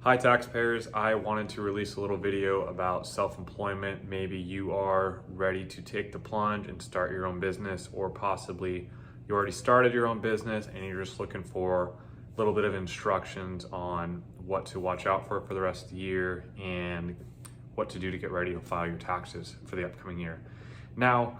Hi taxpayers, I wanted to release a little video about self-employment. Maybe you are ready to take the plunge and start your own business, or possibly you already started your own business and you're just looking for a little bit of instructions on what to watch out for the rest of the year and what to do to get ready to file your taxes for the upcoming year. Now,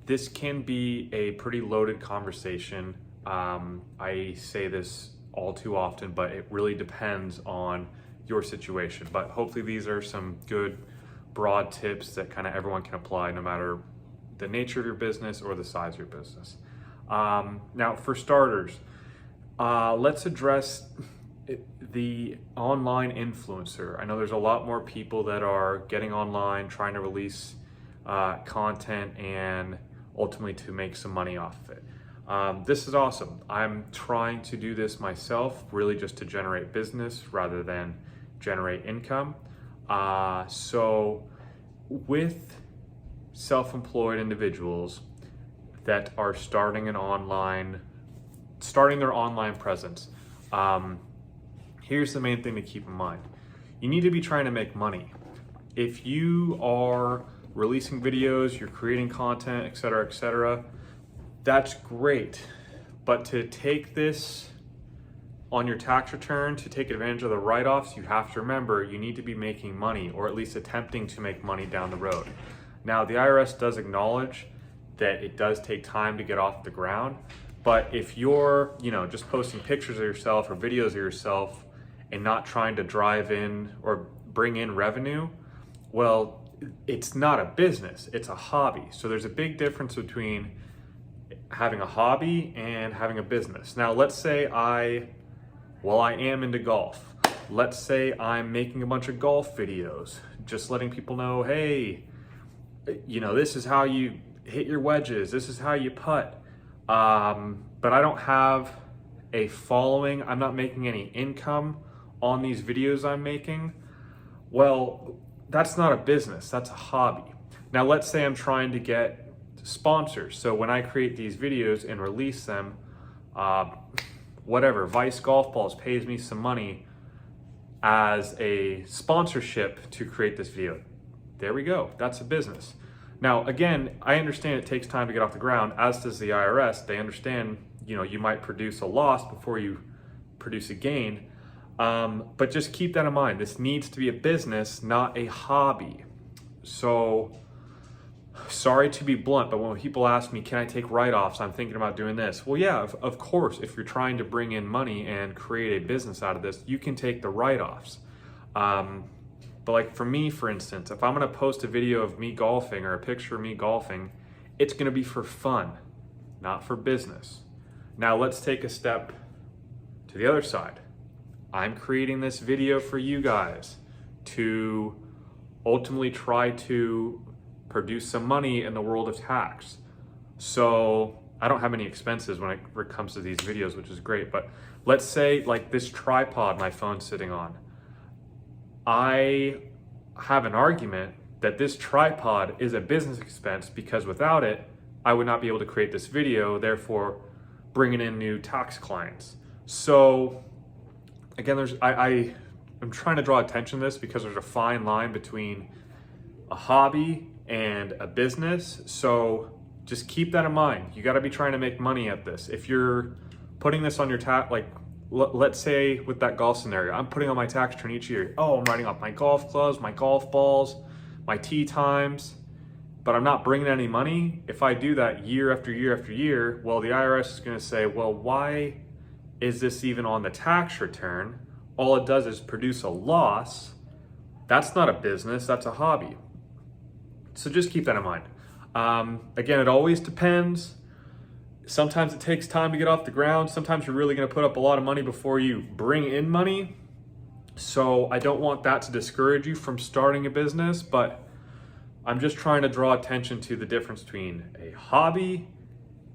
this can be a pretty loaded conversation. I say this all too often, but it really depends on your situation. But hopefully these are some good broad tips that kind of everyone can apply, no matter the nature of your business or the size of your business. Now, for starters, let's address the online influencer. I know there's a lot more people that are getting online, trying to release content and ultimately to make some money off of it. This is awesome. I'm trying to do this myself, really just to generate business rather than generate income. So with self-employed individuals that are starting their online presence, here's the main thing to keep in mind. You need to be trying to make money. If you are releasing videos, you're creating content, etc., that's great. But to take this on your tax return, to take advantage of the write-offs, you have to remember you need to be making money, or at least attempting to make money down the road. Now, the IRS does acknowledge that it does take time to get off the ground, but if you're, just posting pictures of yourself or videos of yourself and not trying to drive in or bring in revenue, well, it's not a business, it's a hobby. So there's a big difference between having a hobby and having a business. Now, let's say I am into golf. Let's say I'm making a bunch of golf videos, just letting people know, hey, this is how you hit your wedges, this is how you putt. But I don't have a following, I'm not making any income on these videos I'm making. Well, that's not a business, that's a hobby. Now, let's say I'm trying to get sponsors. So when I create these videos and release them, whatever, Vice Golf Balls pays me some money as a sponsorship to create this video. There we go, that's a business. Now, again, I understand it takes time to get off the ground, as does the IRS. They understand, you might produce a loss before you produce a gain. But just keep that in mind. This needs to be a business, not a hobby. So, sorry to be blunt, but when people ask me, can I take write-offs? I'm thinking about doing this. Well, yeah, of course, if you're trying to bring in money and create a business out of this, you can take the write-offs. But like for me, for instance, if I'm gonna post a video of me golfing or a picture of me golfing, it's gonna be for fun, not for business. Now let's take a step to the other side. I'm creating this video for you guys to ultimately try to produce some money in the world of tax. So I don't have any expenses when it comes to these videos, which is great. But let's say like this tripod my phone's sitting on. I have an argument that this tripod is a business expense, because without it, I would not be able to create this video, therefore bringing in new tax clients. So again, I'm trying to draw attention to this because there's a fine line between a hobby and a business. So just keep that in mind. You got to be trying to make money at this. If you're putting this on your tax, like let's say with that golf scenario, I'm putting on my tax return each year. Oh, I'm writing off my golf clubs, my golf balls, my tee times, but I'm not bringing any money. If I do that year after year after year, well, the IRS is going to say, well, why is this even on the tax return? All it does is produce a loss. That's not a business, that's a hobby. So just keep that in mind. Again, it always depends. Sometimes it takes time to get off the ground. Sometimes you're really gonna put up a lot of money before you bring in money. So I don't want that to discourage you from starting a business, but I'm just trying to draw attention to the difference between a hobby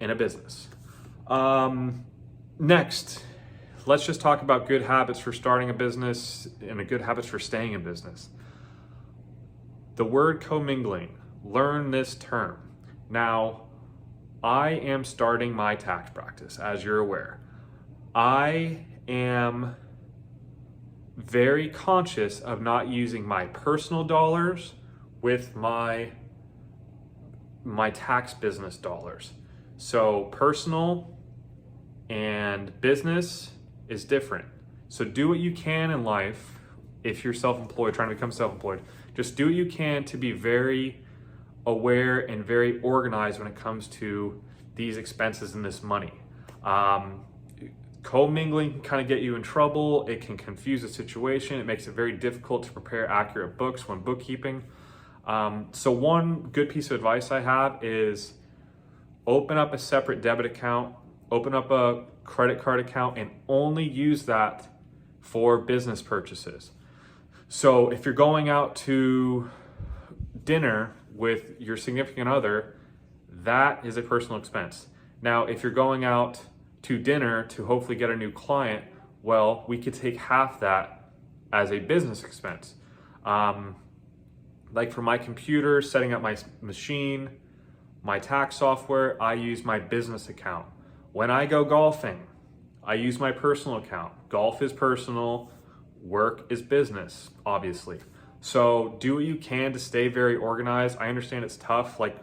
and a business. Next, let's just talk about good habits for starting a business and good habits for staying in business. The word commingling, learn this term. Now, I am starting my tax practice, as you're aware. I am very conscious of not using my personal dollars with my tax business dollars. So personal and business is different. So do what you can in life. If you're self-employed, trying to become self-employed, just do what you can to be very aware and very organized when it comes to these expenses and this money. Commingling can kind of get you in trouble. It can confuse the situation. It makes it very difficult to prepare accurate books when bookkeeping. So one good piece of advice I have is open up a separate debit account, open up a credit card account, and only use that for business purchases. So if you're going out to dinner with your significant other, that is a personal expense. Now, if you're going out to dinner to hopefully get a new client, well, we could take half that as a business expense. Like for my computer, setting up my machine, my tax software, I use my business account. When I go golfing, I use my personal account. Golf is personal, work is business, obviously. So do what you can to stay very organized. I understand it's tough. Like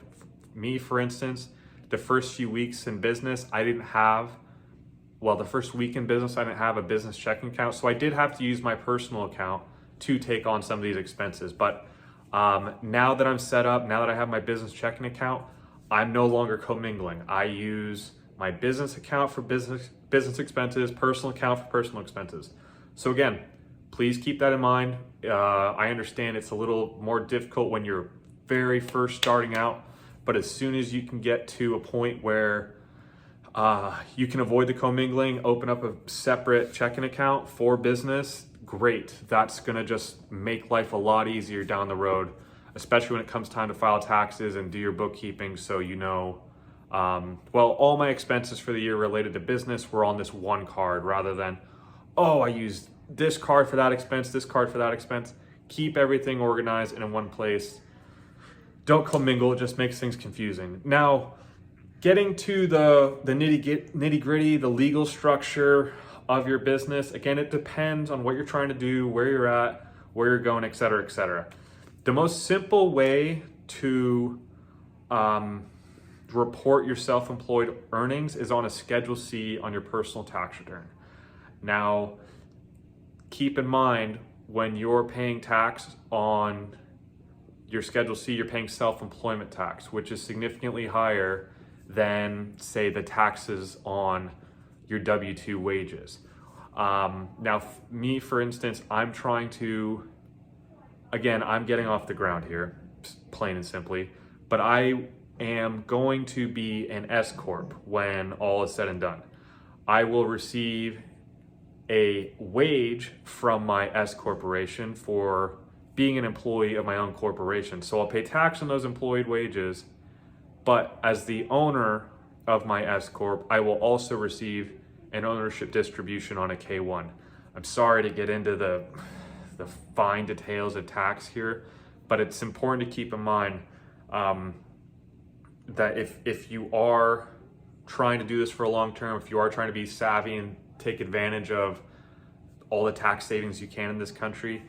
me, for instance, the first few weeks in business, the first week in business, I didn't have a business checking account. So I did have to use my personal account to take on some of these expenses. But now that I'm set up, now that I have my business checking account, I'm no longer commingling. I use my business account for business expenses, personal account for personal expenses. So again, please keep that in mind. I understand it's a little more difficult when you're very first starting out, but as soon as you can get to a point where you can avoid the commingling, open up a separate checking account for business, great. That's gonna just make life a lot easier down the road, especially when it comes time to file taxes and do your bookkeeping, so you know, all my expenses for the year related to business were on this one card rather than, I used this card for that expense, this card for that expense. Keep everything organized and in one place. Don't commingle, it just makes things confusing. Now, getting to the nitty gritty, the legal structure of your business, again, it depends on what you're trying to do, where you're at, where you're going, et cetera, et cetera. The most simple way to report your self-employed earnings is on a Schedule C on your personal tax return. Now, keep in mind, when you're paying tax on your Schedule C, you're paying self-employment tax, which is significantly higher than, say, the taxes on your W-2 wages. Now, me, for instance, I'm trying to, again, I'm getting off the ground here, plain and simply, but I am going to be an S Corp when all is said and done. I will receive a wage from my S corporation for being an employee of my own corporation. So I'll pay tax on those employed wages, but as the owner of my S Corp, I will also receive an ownership distribution on a K1. I'm sorry to get into the fine details of tax here, but it's important to keep in mind that if you are trying to do this for a long term, if you are trying to be savvy and take advantage of all the tax savings you can in this country,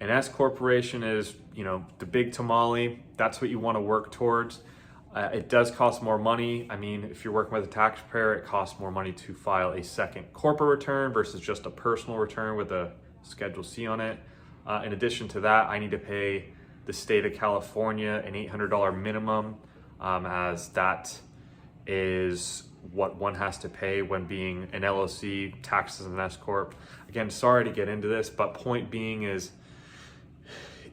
an S corporation is, the big tamale. That's what you want to work towards. It does cost more money. I mean, if you're working with a tax preparer, it costs more money to file a second corporate return versus just a personal return with a Schedule C on it. In addition to that, I need to pay the state of California an $800 minimum, as that is what one has to pay when being an LLC, taxes and S Corp. Again, sorry to get into this, but point being is,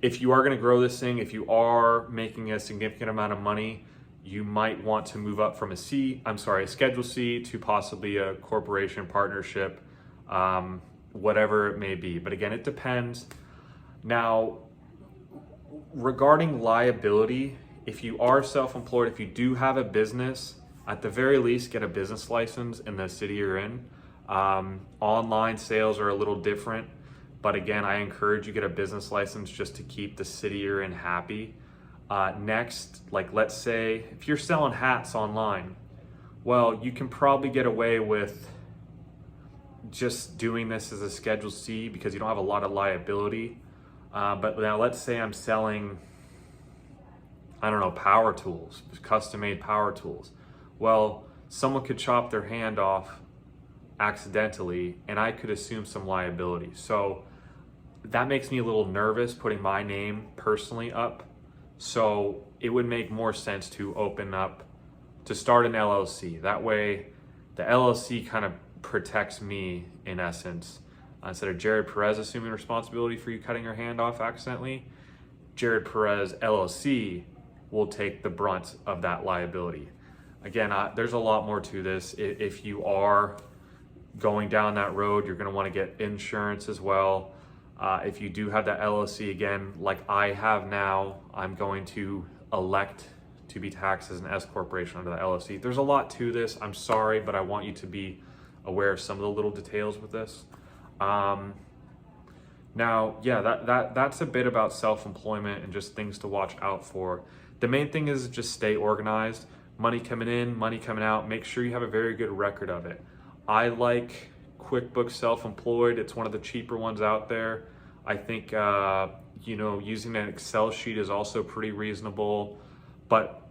if you are going to grow this thing, if you are making a significant amount of money, you might want to move up from a Schedule C to possibly a corporation partnership, whatever it may be. But again, it depends. Now, regarding liability, if you are self-employed, if you do have a business, at the very least, get a business license in the city you're in. Online sales are a little different, but again, I encourage you get a business license just to keep the city you're in happy. Next, like let's say if you're selling hats online, well, you can probably get away with just doing this as a Schedule C because you don't have a lot of liability. But now let's say I'm selling, I don't know, power tools, custom-made power tools. Well, someone could chop their hand off accidentally and I could assume some liability. So that makes me a little nervous putting my name personally up. So it would make more sense to start an LLC. That way the LLC kind of protects me in essence. Instead of Jared Perez assuming responsibility for you cutting your hand off accidentally, Jared Perez LLC will take the brunt of that liability. Again, there's a lot more to this. If you are going down that road, you're going to want to get insurance as well. If you do have that LLC, again, like I have now, I'm going to elect to be taxed as an S corporation under the LLC. There's a lot to this. I'm sorry, but I want you to be aware of some of the little details with this. Now, yeah, that's a bit about self-employment and just things to watch out for. The main thing is just stay organized. Money coming in, money coming out. Make sure you have a very good record of it. I like QuickBooks Self-Employed. It's one of the cheaper ones out there. I think, using an Excel sheet is also pretty reasonable. But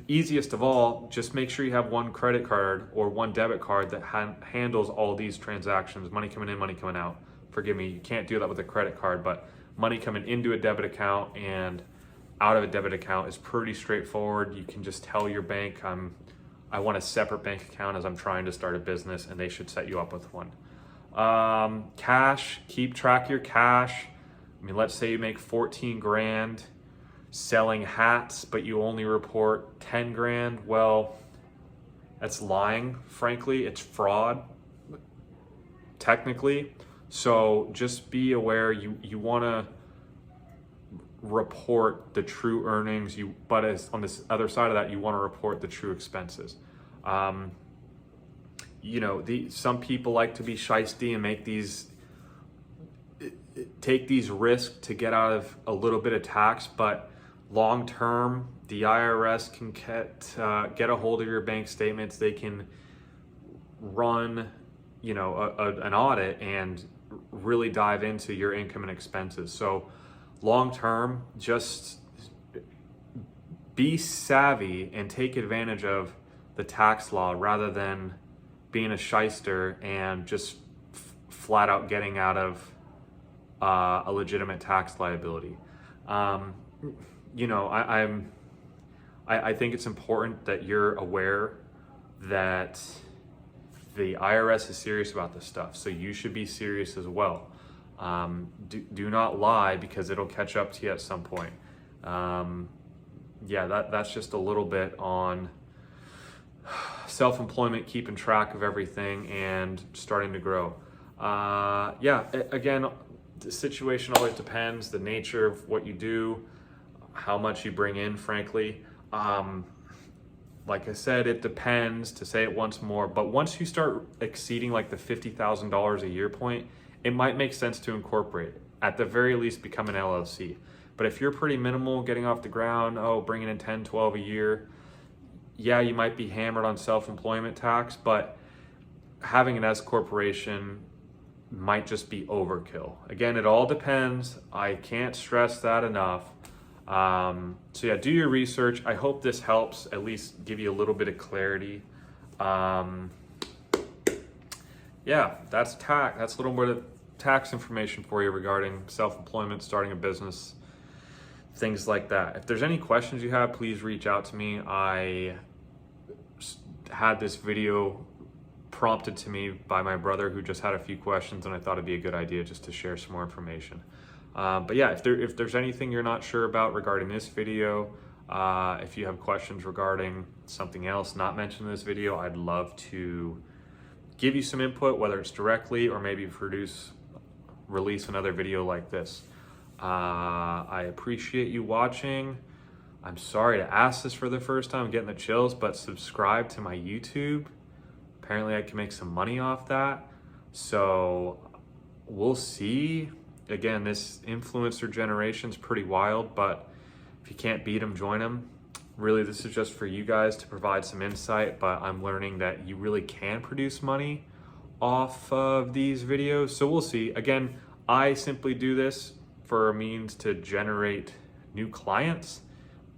easiest of all, just make sure you have one credit card or one debit card that handles all these transactions. Money coming in, money coming out. Forgive me, you can't do that with a credit card, but money coming into a debit account and out of a debit account is pretty straightforward. You can just tell your bank, I want a separate bank account as I'm trying to start a business, and they should set you up with one. Cash, keep track of your cash. I mean, let's say you make 14 grand selling hats, but you only report 10 grand. Well, that's lying, frankly. It's fraud, technically. So just be aware, you want to report the true earnings, but as on this other side of that, you want to report the true expenses. Some people like to be shiesty and take these risks to get out of a little bit of tax, but long term, the IRS can get a hold of your bank statements. They can run, an audit and really dive into your income and expenses. So long term, just be savvy and take advantage of the tax law rather than being a shyster and just flat out getting out of a legitimate tax liability. I think it's important that you're aware that the IRS is serious about this stuff, so you should be serious as well. Do not lie because it'll catch up to you at some point. That's just a little bit on self-employment, keeping track of everything and starting to grow. Again, the situation always depends, the nature of what you do, how much you bring in, frankly. Like I said, it depends, to say it once more, but once you start exceeding like the $50,000 a year point, it might make sense to incorporate it. At the very least, become an LLC. But if you're pretty minimal, getting off the ground, bringing in 10, 12 a year, yeah, you might be hammered on self-employment tax, but having an S corporation might just be overkill. Again, it all depends. I can't stress that enough. Do your research. I hope this helps at least give you a little bit of clarity. That's tax. That's a little bit of tax information for you regarding self-employment, starting a business, things like that. If there's any questions you have, please reach out to me. I had this video prompted to me by my brother who just had a few questions, and I thought it'd be a good idea just to share some more information. If there's anything you're not sure about regarding this video, if you have questions regarding something else not mentioned in this video, I'd love to give you some input, whether it's directly or maybe release another video like this. I appreciate you watching. I'm sorry to ask this for the first time, I'm getting the chills, but subscribe to my YouTube. Apparently I can make some money off that. So we'll see. Again, this influencer generation's pretty wild, but if you can't beat them, join them. Really, this is just for you guys to provide some insight, but I'm learning that you really can produce money off of these videos. So we'll see. Again, I simply do this for a means to generate new clients,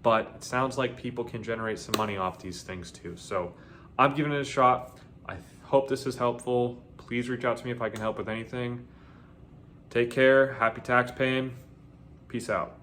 but it sounds like people can generate some money off these things too. So I'm giving it a shot. I hope this is helpful. Please reach out to me if I can help with anything. Take care. Happy tax paying. Peace out.